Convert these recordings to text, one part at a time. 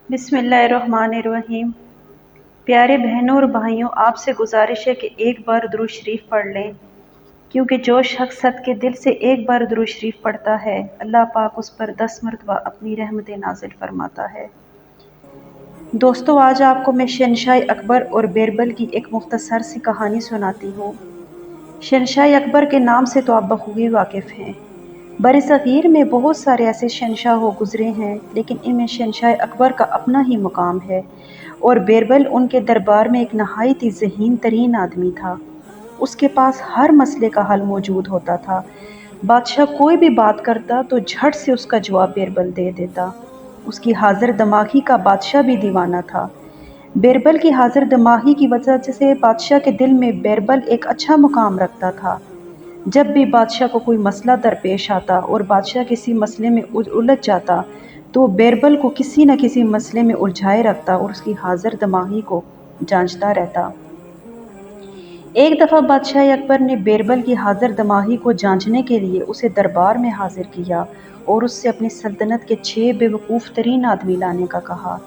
बिस्मिल्लाहिर्रहमानिर्रहीम। प्यारे बहनों और भाइयों, आपसे गुजारिश है कि एक बार दुरूद शरीफ पढ़ लें, क्योंकि जो शख्स सद के दिल से एक बार दुरूद शरीफ पढ़ता है, अल्लाह पाक उस पर 10 मरतबा अपनी रहमत नाजिल फरमाता है। दोस्तों, आज आपको मैं शहंशाह अकबर और बीरबल की एक मुख्तसर सी कहानी सुनाती हूँ। शहंशाह अकबर के नाम से तो आप बखूबी वाकिफ़ हैं। बरसग़ीर में बहुत सारे ऐसे शहंशाह गुज़रे हैं, लेकिन इनमें शहंशाह अकबर का अपना ही मुकाम है। और बीरबल उनके दरबार में एक नहायत ही ज़हीन तरीन आदमी था। उसके पास हर मसले का हल मौजूद होता था। बादशाह कोई भी बात करता तो झट से उसका जवाब बीरबल दे देता। उसकी हाजिर दिमागी का बादशाह भी दीवाना था। बीरबल की हाजिर दिमागी की वजह से बादशाह के दिल में बीरबल एक अच्छा मुकाम रखता था। जब भी बादशाह को कोई मसला दरपेश आता और बादशाह किसी मसले में उलझ जाता, तो बीरबल को किसी न किसी मसले में उलझाए रखता और उसकी हाजिर दिमागी को जांचता रहता। एक दफ़ा बादशाह अकबर ने बीरबल की हाजिर दिमागी को जांचने के लिए उसे दरबार में हाजिर किया और उससे अपनी सल्तनत के 6 बेवकूफ़ तरीन आदमी लाने का कहा।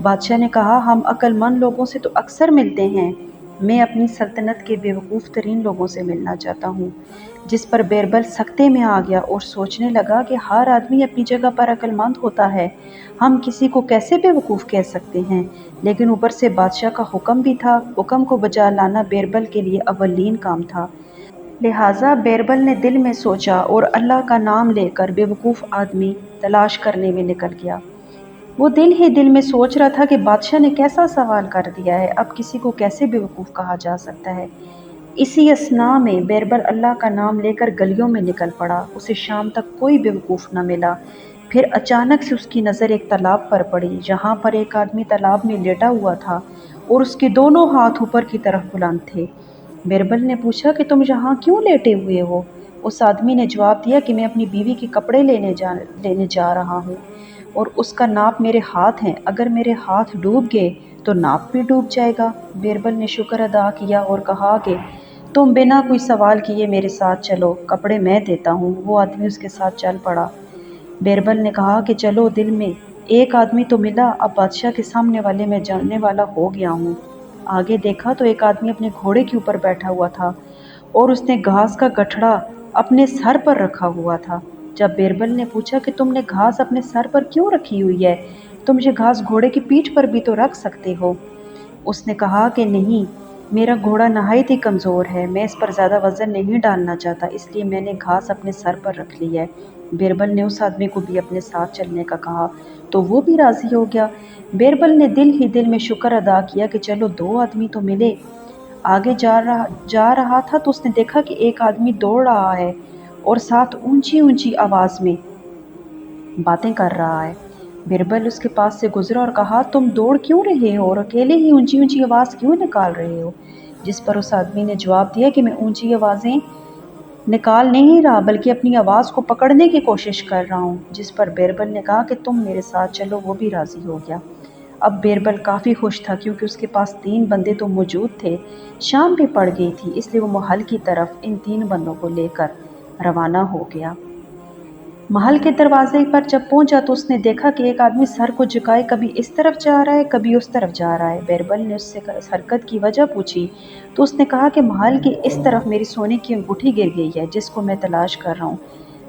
बादशाह ने कहा, हम अक्लमंद लोगों से तो अक्सर मिलते हैं, मैं अपनी सल्तनत के बेवकूफ़ तरीन लोगों से मिलना चाहता हूँ। जिस पर बीरबल सख्ते में आ गया और सोचने लगा कि हर आदमी अपनी जगह पर अक्लमंद होता है, हम किसी को कैसे बेवकूफ़ कह सकते हैं। लेकिन ऊपर से बादशाह का हुक्म भी था। हुक्म को बजा लाना बीरबल के लिए अव्वलीन काम था। लिहाजा बीरबल ने दिल में सोचा और अल्लाह का नाम लेकर बेवकूफ़ आदमी तलाश करने में निकल गया। वो दिल ही दिल में सोच रहा था कि बादशाह ने कैसा सवाल कर दिया है, अब किसी को कैसे बेवकूफ़ कहा जा सकता है। इसी असना में बीरबल अल्लाह का नाम लेकर गलियों में निकल पड़ा। उसे शाम तक कोई बेवकूफ़ न मिला। फिर अचानक से उसकी नज़र एक तालाब पर पड़ी, जहाँ पर एक आदमी तालाब में लेटा हुआ था और उसके दोनों हाथ ऊपर की तरफ बुलंद थे। बीरबल ने पूछा कि तुम यहाँ क्यों लेटे हुए हो? उस आदमी ने जवाब दिया कि मैं अपनी बीवी के कपड़े लेने जा रहा हूँ और उसका नाप मेरे हाथ हैं। अगर मेरे हाथ डूब गए तो नाप भी डूब जाएगा। बीरबल ने शुक्र अदा किया और कहा कि तुम बिना कोई सवाल किए मेरे साथ चलो, कपड़े मैं देता हूँ। वो आदमी उसके साथ चल पड़ा। बीरबल ने कहा कि चलो, दिल में एक आदमी तो मिला, अब बादशाह के सामने वाले मैं जानने वाला हो गया हूँ। आगे देखा तो एक आदमी अपने घोड़े के ऊपर बैठा हुआ था और उसने घास का गठड़ा अपने सर पर रखा हुआ था। जब बीरबल ने पूछा कि तुमने घास अपने सर पर क्यों रखी हुई है, तुम ये घास घोड़े की पीठ पर भी तो रख सकते हो। उसने कहा कि नहीं, मेरा घोड़ा नहायत ही कमज़ोर है, मैं इस पर ज़्यादा वज़न नहीं डालना चाहता, इसलिए मैंने घास अपने सर पर रख ली है। बीरबल ने उस आदमी को भी अपने साथ चलने का कहा, तो वो भी राज़ी हो गया। बीरबल ने दिल ही दिल में शुक्र अदा किया कि चलो, 2 आदमी तो मिले। आगे जा रहा था तो उसने देखा कि एक आदमी दौड़ रहा है और साथ ऊंची ऊंची आवाज़ में बातें कर रहा है। बीरबल उसके पास से गुजरा और कहा, तुम दौड़ क्यों रहे हो और अकेले ही ऊंची ऊंची आवाज़ क्यों निकाल रहे हो? जिस पर उस आदमी ने जवाब दिया कि मैं ऊंची आवाज़ें निकाल नहीं रहा, बल्कि अपनी आवाज़ को पकड़ने की कोशिश कर रहा हूँ। जिस पर बीरबल ने कहा कि तुम मेरे साथ चलो। वो भी राज़ी हो गया। अब बीरबल काफ़ी खुश था, क्योंकि उसके पास 3 बंदे तो मौजूद थे। शाम भी पड़ गई थी, इसलिए वो महल की तरफ इन 3 बंदों को लेकर रवाना हो गया। महल के दरवाजे पर जब पहुंचा तो उसने देखा कि एक आदमी सर को झुकाए कभी इस तरफ जा रहा है, कभी उस तरफ जा रहा है। बीरबल ने उससे इस हरकत की वजह पूछी तो उसने कहा कि महल की इस तरफ मेरी सोने की अंगूठी गिर गई है, जिसको मैं तलाश कर रहा हूँ।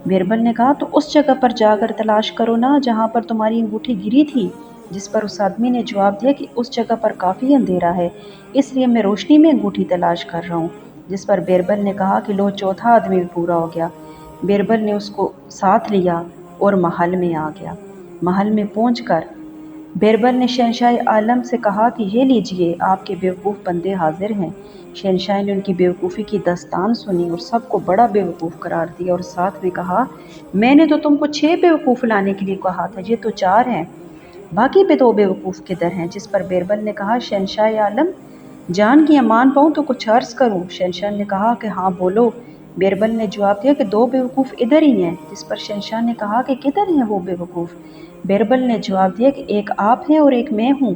बीरबल ने कहा, तो उस जगह पर जाकर तलाश करो ना, जहाँ पर तुम्हारी अंगूठी गिरी थी। जिस पर उस आदमी ने जवाब दिया कि उस जगह पर काफ़ी अंधेरा है, इसलिए मैं रोशनी में अंगूठी तलाश कर रहा हूँ। जिस पर बीरबल ने कहा कि लो, चौथा आदमी भी पूरा हो गया। बीरबल ने उसको साथ लिया और महल में आ गया। महल में पहुंचकर बीरबल ने शहंशाह आलम से कहा कि ये लीजिए, आपके बेवकूफ़ बंदे हाजिर हैं। शहंशाह ने उनकी बेवकूफ़ी की दास्तान सुनी और सबको बड़ा बेवकूफ़ करार दिया और साथ में कहा, मैंने तो तुमको 6 बेवकूफ़ लाने के लिए कहा था, ये तो 4 हैं, बाकी पे 2 बेवकूफ़ किधर हैं? जिस पर बीरबल ने कहा, शहंशाह आलम, जान की अमान पाऊँ तो कुछ अर्ज़ करूँ? शहंशाह ने कहा कि हाँ बोलो। बीरबल ने जवाब दिया कि 2 बेवकूफ़ इधर ही हैं। जिस पर शहंशाह ने कहा कि किधर हैं वो बेवकूफ़? बीरबल ने जवाब दिया कि एक आप हैं और एक मैं हूँ।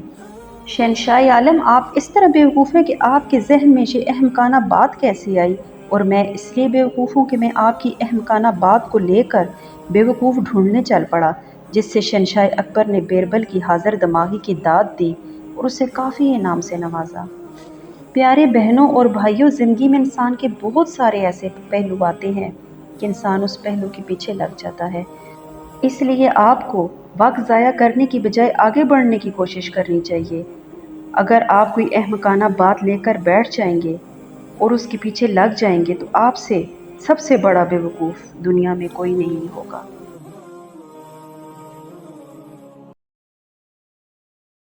शहंशाह आलम, आप इस तरह बेवकूफ़ हैं कि आपके जहन में ये अहमकाना बात कैसे आई? और मैं इसलिए बेवकूफ़ हूँ कि मैं आपकी अहमकाना बात को लेकर बेवकूफ़ ढूंढने चल पड़ा। جس سے شہنشاہ اکبر نے بیربل کی حاضر دماغی کی داد دی اور اسے کافی انعام سے نوازا۔ پیارے بہنوں اور بھائیوں، زندگی میں انسان کے بہت سارے ایسے پہلو آتے ہیں کہ انسان اس پہلو کے پیچھے لگ جاتا ہے۔ اس لیے آپ کو وقت ضائع کرنے کی بجائے آگے بڑھنے کی کوشش کرنی چاہیے۔ اگر آپ کوئی احمقانہ بات لے کر بیٹھ جائیں گے اور اس کے پیچھے لگ جائیں گے تو آپ سے سب سے بڑا بیوقوف دنیا میں کوئی نہیں ہوگا۔